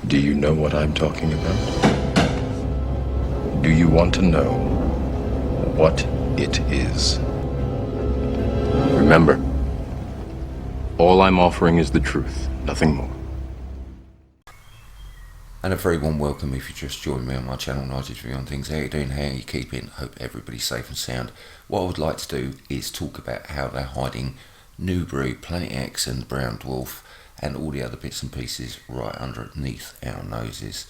Do you know what I'm talking about? Do you want to know what it is? Remember, all I'm offering is the truth, nothing more. And a very warm welcome if you just joined me on my channel, Nigel View on Things. How you doing? How you keeping? Hope everybody's safe and sound. What I would like to do is talk about how they're hiding Nibiru, Planet X and Brown Dwarf and all the other bits and pieces right underneath our noses.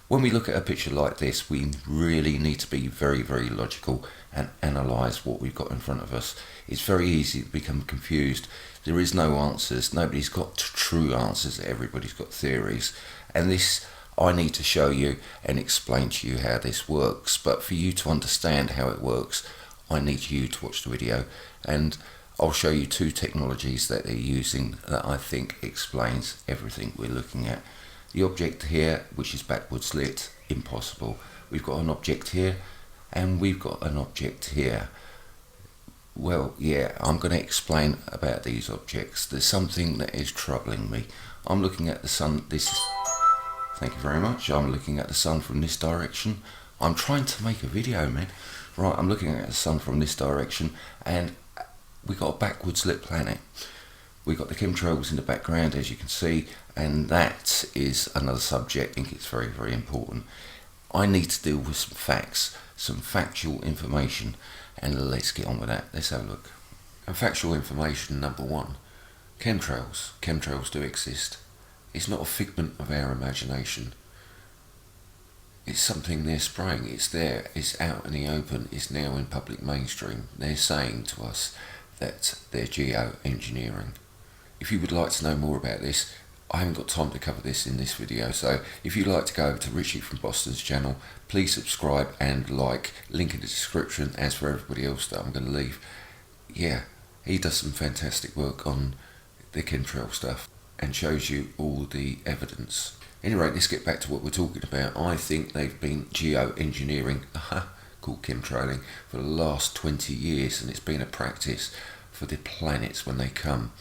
When we look at a picture like this, we really need to be very, very logical and analyse what we've got in front of us. It's very easy to become confused. There is no answers. Nobody's got true answers. Everybody's got theories. And this, I need to show you and explain to you how this works. But for you to understand how it works, I need you to watch the video. And I'll show you two technologies that they're using that I think explains everything we're looking at. The object here, which is backwards lit, impossible. We've got an object here and we've got an object here. Well, yeah, I'm going to explain about these objects. There's something that is troubling me. I'm looking at the sun. Thank you very much. I'm looking at the sun from this direction. I'm trying to make a video, man. Right, I'm looking at the sun from this direction and we got a backwards lit planet. We've got the chemtrails in the background, as you can see, and that is another subject. I think it's very, very important. I need to deal with some facts, some factual information, and let's get on with that. Let's have a look. And factual information number one, chemtrails. Chemtrails do exist. It's not a figment of our imagination. It's something they're spraying. It's there. It's out in the open. It's now in public mainstream. They're saying to us that they're geoengineering. If you would like to know more about this, I haven't got time to cover this in this video, so if you'd like to go over to Richie from Boston's channel, please subscribe and like, link in the description. As for everybody else that I'm going to leave, yeah, he does some fantastic work on the chemtrail stuff and shows you all the evidence. Anyway, let's get back to what we're talking about. I think they've been geoengineering, called chemtrailing, for the last 20 years, and it's been a practice for the planets when they come,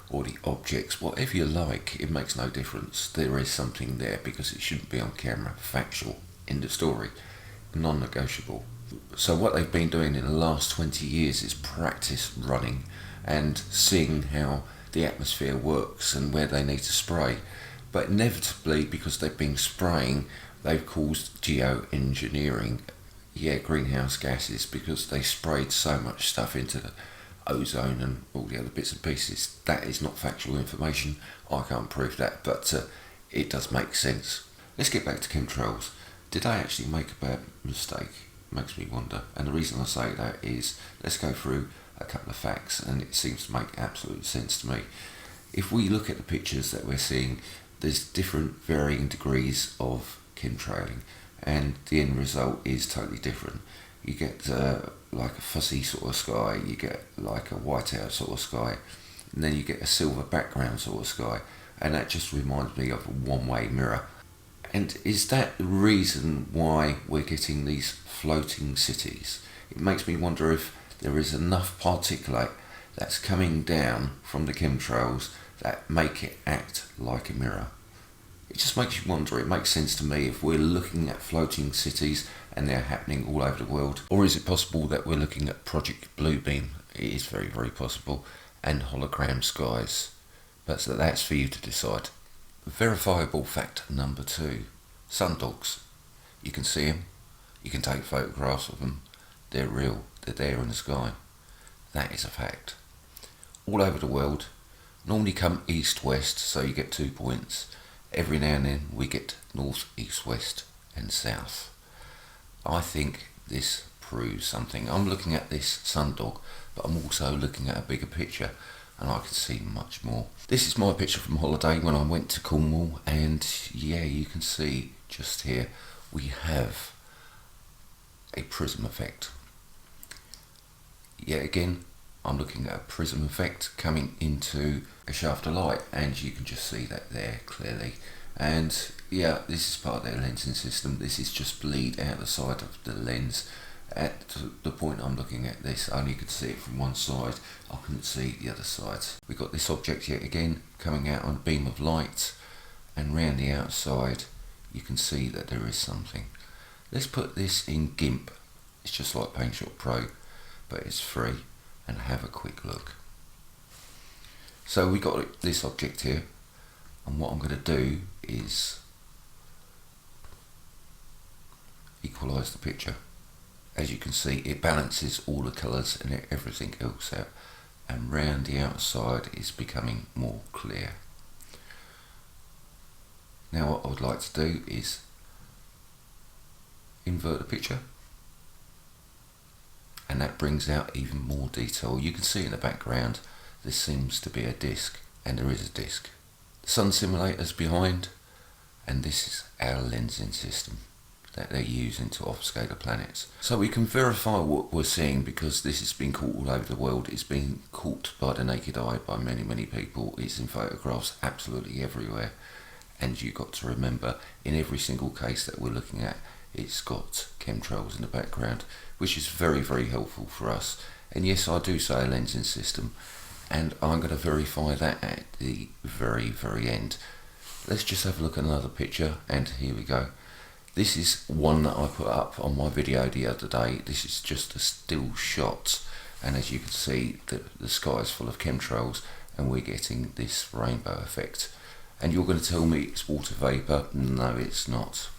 or the objects, whatever you like. It makes no difference. There is something there because it shouldn't be on camera. Factual. End of story. Non-negotiable. So what they've been doing in the last 20 years is practice running and seeing how the atmosphere works and where they need to spray. But inevitably, because they've been spraying, they've caused geoengineering. Yeah, greenhouse gases, because they sprayed so much stuff into the ozone and all the other bits and pieces. That is not factual information. I can't prove that, but it does make sense. Let's get back to chemtrails. Did I actually make a bad mistake? Makes me wonder. And the reason I say that is, let's go through a couple of facts, and it seems to make absolute sense to me. If we look at the pictures that we're seeing, there's different varying degrees of chemtrailing, and the end result is totally different. You get like a fuzzy sort of sky, you get like a whiteout sort of sky, and then you get a silver background sort of sky, and that just reminds me of a one-way mirror. And is that the reason why we're getting these floating cities? It makes me wonder if there is enough particulate that's coming down from the chemtrails that make it act like a mirror. It just makes you wonder. It makes sense to me if we're looking at floating cities and they're happening all over the world. Or is it possible that we're looking at Project Bluebeam? It is very, very possible. And hologram skies. But so that's for you to decide. Verifiable fact number two. Sundogs. You can see them. You can take photographs of them. They're real. They're there in the sky. That is a fact. All over the world. Normally come east-west, so you get 2 points. Every now and then we get north, east, west and south. I think this proves something. I'm looking at this sundog, but I'm also looking at a bigger picture and I can see much more. This is my picture from holiday when I went to Cornwall, and yeah, you can see just here we have a prism effect. Yet again, I'm looking at a prism effect coming into a shaft of light, and you can just see that there clearly. And yeah, this is part of their lensing system. This is just bleed out the side of the lens. At the point I'm looking at this, I only could see it from one side. I couldn't see the other side. We've got this object yet again coming out on a beam of light, and round the outside you can see that there is something. Let's put this in GIMP. It's just like PaintShop Pro, but it's free, and have a quick look. So we got this object here, and what I'm going to do is equalize the picture. As you can see, it balances all the colours and everything else out, and round the outside is becoming more clear. Now what I would like to do is invert the picture, and that brings out even more detail. You can see in the background this seems to be a disc, and there is a disc. The sun simulator's behind, and this is our lensing system that they're using to obfuscate the planets. So we can verify what we're seeing, because this has been caught all over the world. It's been caught by the naked eye by many people. It's in photographs absolutely everywhere, and you've got to remember, in every single case that we're looking at, it's got chemtrails in the background, which is very helpful for us. And yes, I do say a lensing system, and I'm going to verify that at the very end. Let's just have a look at another picture, and here we go. This is one that I put up on my video the other day. This is just a still shot, and as you can see, the sky is full of chemtrails, and we're getting this rainbow effect. And you're going to tell me it's water vapour? No, it's not.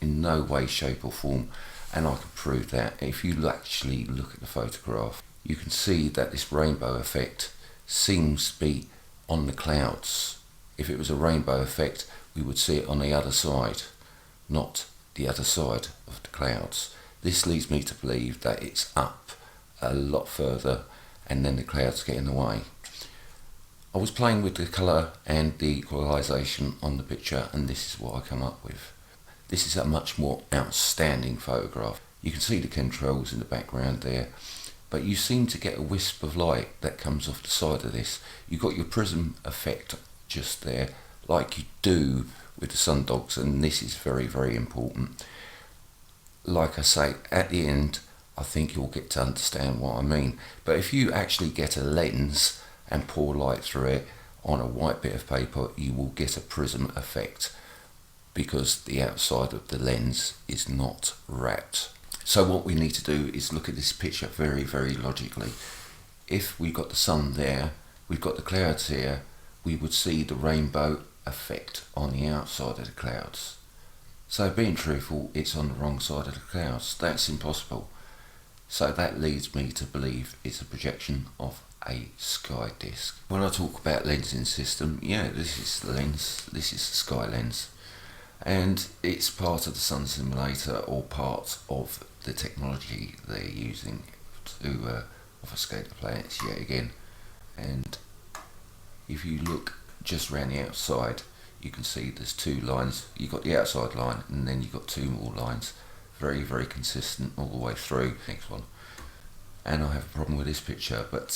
In no way, shape or form, and I can prove that. If you actually look at the photograph, you can see that this rainbow effect seems to be on the clouds. If it was a rainbow effect, we would see it on the other side, not the other side of the clouds. This leads me to believe that it's up a lot further, and then the clouds get in the way. I was playing with the colour and the equalisation on the picture, and this is what I come up with. This is a much more outstanding photograph. You can see the chemtrails in the background there, but you seem to get a wisp of light that comes off the side of this. You've got your prism effect just there, like you do with the sundogs, and this is very important. Like I say, at the end, I think you'll get to understand what I mean. But if you actually get a lens and pour light through it on a white bit of paper, you will get a prism effect, because the outside of the lens is not wrapped. So what we need to do is look at this picture very logically. If we've got the sun there, we've got the clouds here, we would see the rainbow effect on the outside of the clouds. So being truthful, it's on the wrong side of the clouds. That's impossible. So that leads me to believe it's a projection of a sky disk. When I talk about lensing system, yeah, this is the lens, this is the sky lens, and it's part of the sun simulator, or part of the technology they're using to obfuscate the planets yet again. And if you look just around the outside, you can see there's two lines. You've got the outside line, and then you've got two more lines, very consistent all the way through. Next one. And I have a problem with this picture, but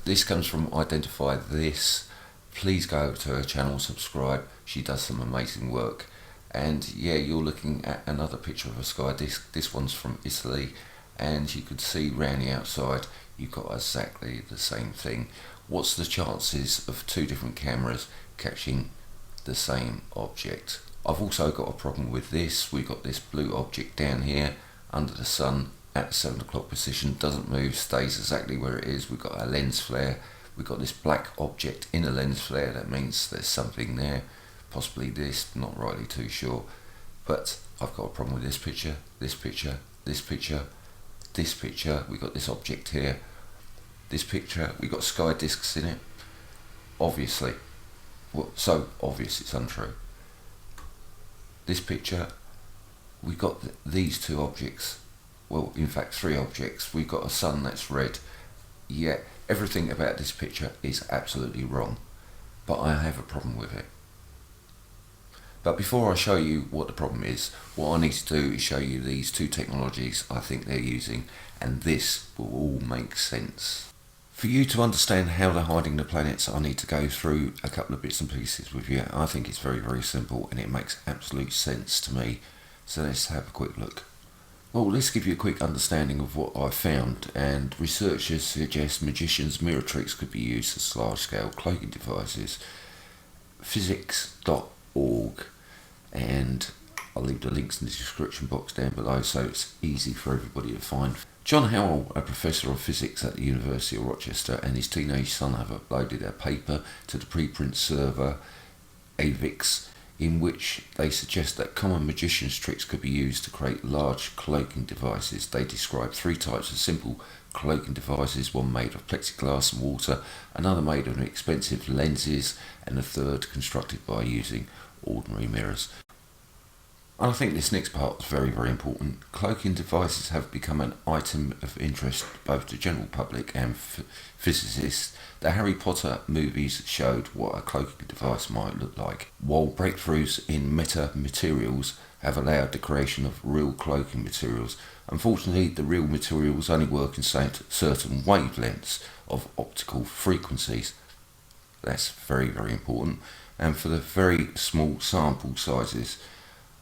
this comes from Identify This. Please go over to her channel, subscribe. She does some amazing work. And yeah, you're looking at another picture of a sky disk. This one's from Italy, and you could see round the outside you've got exactly the same thing. What's the chances of two different cameras catching the same object? I've also got a problem with this. We've got this blue object down here under the sun at the 7 o'clock position, doesn't move, stays exactly where it is. We've got a lens flare. We've got this black object in a lens flare. That means there's something there, possibly this, not rightly too sure. But I've got a problem with this picture, this picture, this picture, this picture. We've got this object here, this picture. We've got sky discs in it, obviously. Well, so obvious it's untrue. This picture, we've got these two objects. Well, in fact, three objects. We've got a sun that's red. Yeah, everything about this picture is absolutely wrong, but I have a problem with it. But before I show you what the problem is, what I need to do is show you these two technologies I think they're using, and this will all make sense. For you to understand how they're hiding the planets, I need to go through a couple of bits and pieces with you. I think it's very simple, and it makes absolute sense to me. So let's have a quick look. Well, let's give you a quick understanding of what I've found, and researchers suggest magicians' mirror tricks could be used as large-scale cloaking devices. Physics.org, and I'll leave the links in the description box down below so it's easy for everybody to find. John Howell, a professor of physics at the University of Rochester, and his teenage son have uploaded a paper to the preprint server AVIX, in which they suggest that common magician's tricks could be used to create large cloaking devices. They describe 3 types of simple cloaking devices, one made of plexiglass and water, another made of expensive lenses, and a third constructed by using ordinary mirrors. And I think this next part is very, very important. Cloaking devices have become an item of interest both to the general public and physicists. The Harry Potter movies showed what a cloaking device might look like, while breakthroughs in metamaterials have allowed the creation of real cloaking materials. Unfortunately, the real materials only work in certain wavelengths of optical frequencies. That's very, very important. And for the very small sample sizes.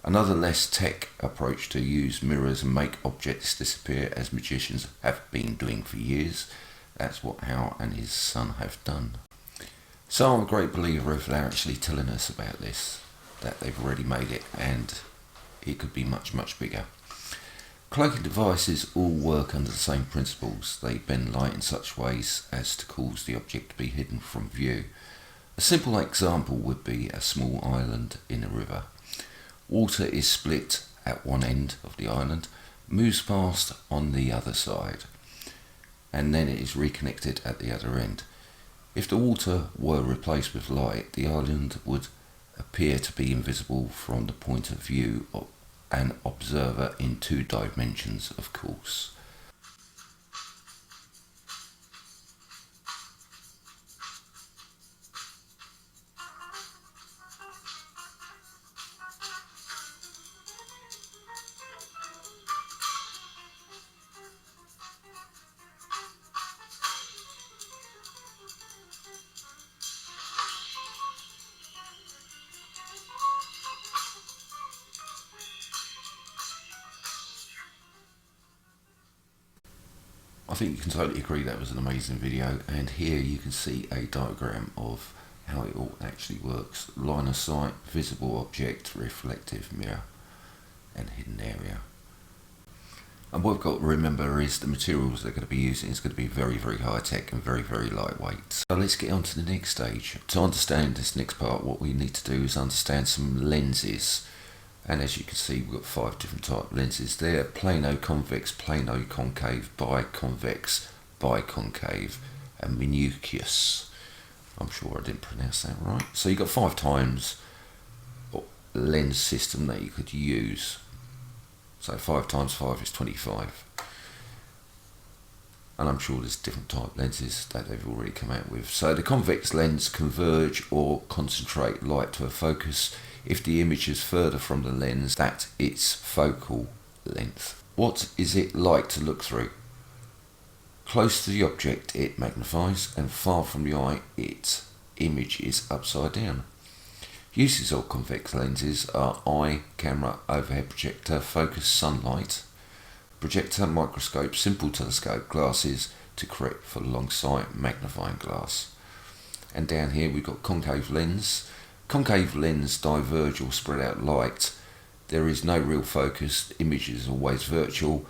Another less tech approach to use mirrors and make objects disappear, as magicians have been doing for years. That's what Hal and his son have done. So I'm a great believer if they're actually telling us about this, that they've already made it and it could be much, much bigger. Cloaking devices all work under the same principles. They bend light in such ways as to cause the object to be hidden from view. A simple example would be a small island in a river. Water is split at one end of the island, moves past on the other side, and then it is reconnected at the other end. If the water were replaced with light, the island would appear to be invisible from the point of view of an observer in 2 dimensions, of course. I think you can totally agree that was an amazing video, and here you can see a diagram of how it all actually works. Line of sight, visible object, reflective mirror, and hidden area. And what we've got to remember is the materials they're going to be using is going to be very, very high tech and very, very lightweight. So let's get on to the next stage. To understand this next part, what we need to do is understand some lenses. And as you can see, we've got 5 different type of lenses there: plano convex, plano concave, biconvex, biconcave, and minucous. I'm sure I didn't pronounce that right. So you've got 5 times lens system that you could use. So 5 times 5 is 25. And I'm sure there's different type lenses that they've already come out with. So the convex lens converge or concentrate light to a focus if the image is further from the lens than its focal length. What is it like to look through? Close to the object it magnifies, and far from the eye its image is upside down. Uses of convex lenses are eye, camera, overhead projector, focus sunlight, projector, microscope, simple telescope, glasses to correct for long sight, magnifying glass. And down here we've got concave lens. Concave lens diverge or spread out light. There is no real focus, image is always virtual,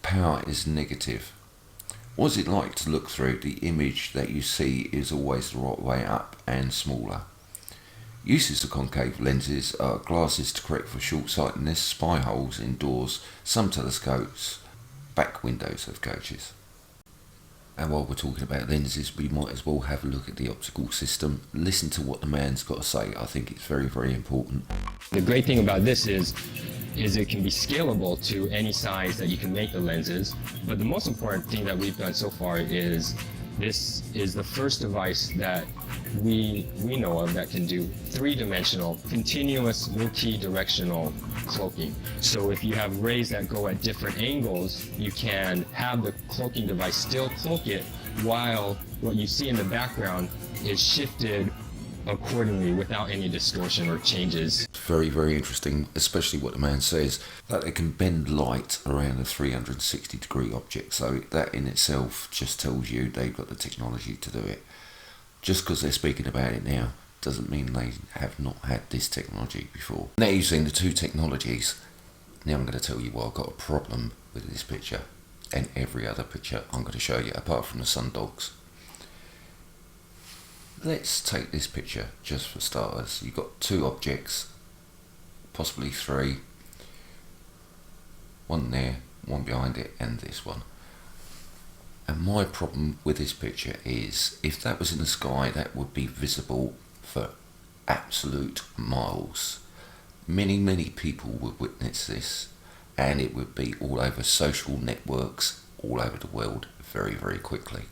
power is negative. What is it like to look through? The image that you see is always the right way up and smaller. Uses of concave lenses are glasses to correct for short-sightedness, spy holes indoors, some telescopes, back windows of coaches. And while we're talking about lenses, we might as well have a look at the optical system. Listen to what the man's got to say. I think it's very, very important. The great thing about this is it can be scalable to any size that you can make the lenses. But the most important thing that we've done so far is this is the first device that we know of that can do 3-dimensional continuous multi-directional cloaking. So if you have rays that go at different angles, you can have the cloaking device still cloak it while what you see in the background is shifted accordingly without any distortion or changes. Very, very interesting, especially what the man says, that they can bend light around a 360-degree object. So that in itself just tells you they've got the technology to do it. Just because they're speaking about it now doesn't mean they have not had this technology before. Now you've seen the two technologies. Now I'm going to tell you why I've got a problem with this picture and every other picture I'm going to show you apart from the sundogs. Let's take this picture just for starters. You've got two objects, possibly three, one there, one behind it, and this one. And my problem with this picture is, if that was in the sky, that would be visible for absolute miles. Many people would witness this, and it would be all over social networks all over the world very quickly.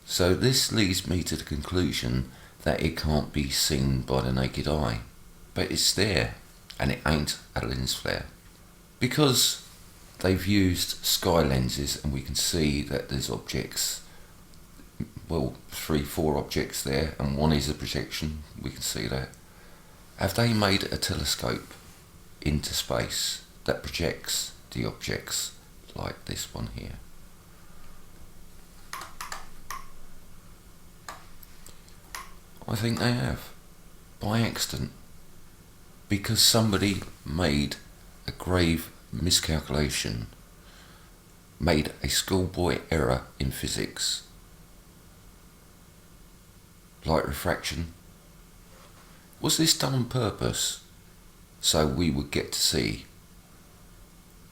So this leads me to the conclusion that it can't be seen by the naked eye, but it's there, and it ain't a lens flare. Because they've used sky lenses, and we can see that there's objects, well, 3-4 objects there, and one is a projection, we can see that. Have they made a telescope into space that projects the objects like this one here? I think they have, by accident, because somebody made a grave miscalculation, made a schoolboy error in physics. Light refraction. Was this done on purpose so we would get to see?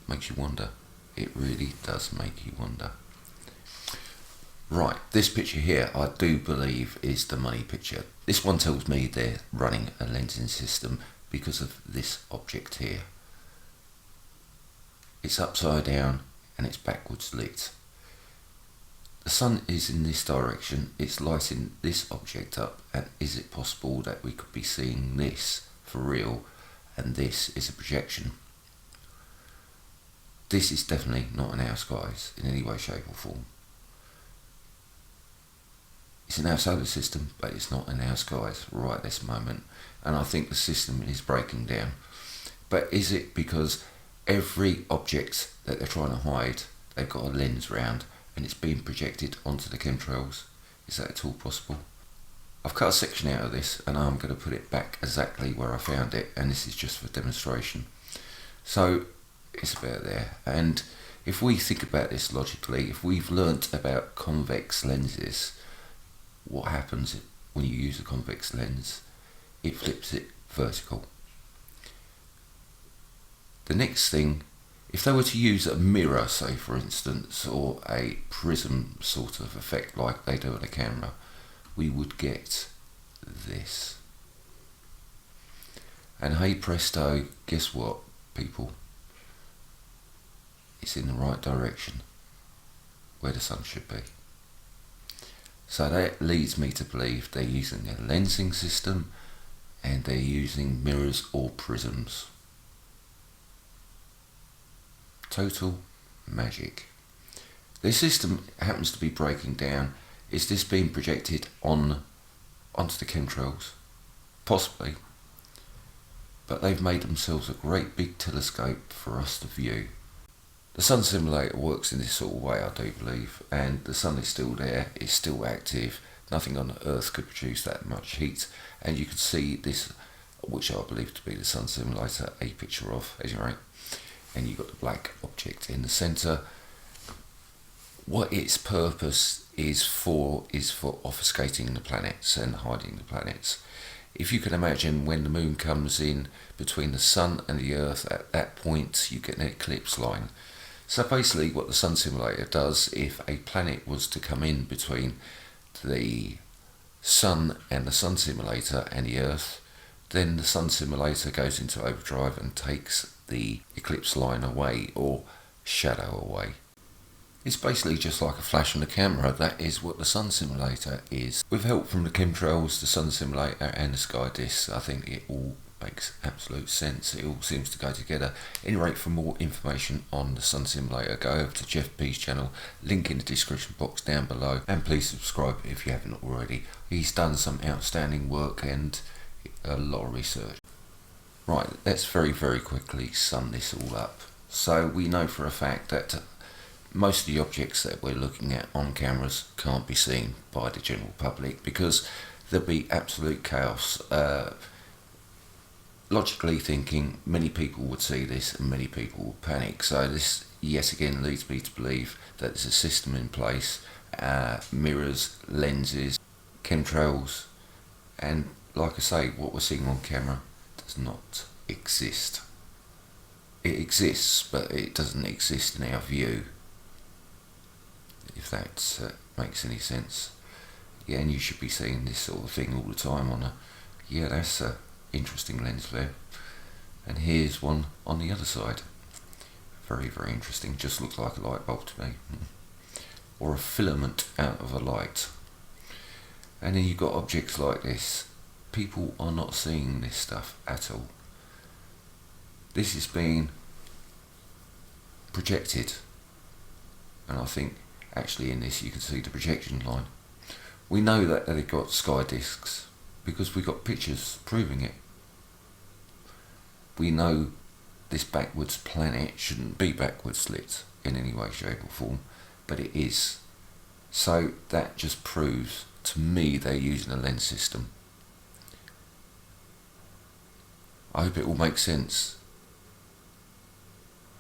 Makes you wonder. It really does make you wonder. Right, this picture here I do believe is the money picture. This one tells me they're running a lensing system because of this object here. It's upside down and it's backwards lit. The sun is in this direction, it's lighting this object up, and is it possible that we could be seeing this for real and this is a projection? This is definitely not in our skies in any way, shape or form. It's in our solar system, but it's not in our skies right this moment, and I think the system is breaking down. But is it because every object that they're trying to hide, they've got a lens round and it's being projected onto the chemtrails? Is that at all possible? I've cut a section out of this and I'm going to put it back exactly where I found it, and this is just for demonstration. So it's about there, and if we think about this logically, if we've learnt about convex lenses, what happens when you use a convex lens? It flips it vertical. The next thing, if they were to use a mirror, say for instance, or a prism sort of effect like they do on a camera, we would get this. And hey presto, guess what people? It's in the right direction, where the sun should be. So that leads me to believe they're using a lensing system and they're using mirrors or prisms. Total magic. This system happens to be breaking down. Is this being projected onto the chemtrails? Possibly. But they've made themselves a great big telescope for us to view. The sun simulator works in this sort of way, I do believe, and the sun is still there, it's still active. Nothing on the earth could produce that much heat, and you can see this, which I believe to be the sun simulator, a picture of, as you're right. And you've got the black object in the centre. What its purpose is for obfuscating the planets and hiding the planets. If you can imagine, when the moon comes in between the sun and the earth, at that point you get an eclipse line. So basically what the sun simulator does, if a planet was to come in between the sun and the sun simulator and the earth, then the sun simulator goes into overdrive and takes the eclipse line away, or shadow away. It's basically just like a flash on the camera. That is what the sun simulator is. With help from the chemtrails, the sun simulator and the sky discs, I think it all makes absolute sense. It all seems to go together. Anyway, for more information on the sun simulator, go over to Jeff P's channel, link in the description box down below, and please subscribe if you haven't already. He's done some outstanding work and a lot of research. Right, let's very quickly sum this all up. So we know for a fact that most of the objects that we're looking at on cameras can't be seen by the general public because there'll be absolute chaos. Logically thinking, many people would see this and many people would panic. So this, yet again, leads me to believe that there's a system in place, mirrors, lenses, chemtrails, and like I say, what we're seeing on camera does not exist. It exists, but it doesn't exist in our view, if that makes any sense. Yeah, and you should be seeing this sort of thing all the time on a, yeah, that's a interesting lens flare. And here's one on the other side. Very, very interesting. Just looks like a light bulb to me. Or a filament out of a light. And then you've got objects like this. People are not seeing this stuff at all. This is being projected. And I think actually in this you can see the projection line. We know that they've got sky discs because we got pictures proving it. We know this backwards planet shouldn't be backwards lit in any way, shape or form, but it is. So that just proves to me they're using a lens system. I hope it all makes sense.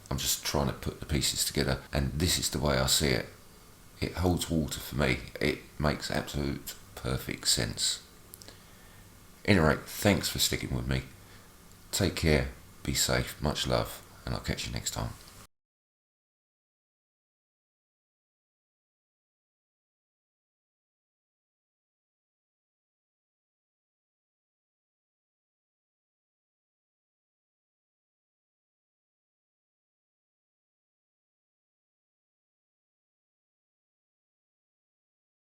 I'm just trying to put the pieces together, and this is the way I see it. It holds water for me. It makes absolute perfect sense. Anyway, thanks for sticking with me. Take care, be safe, much love, and I'll catch you next time.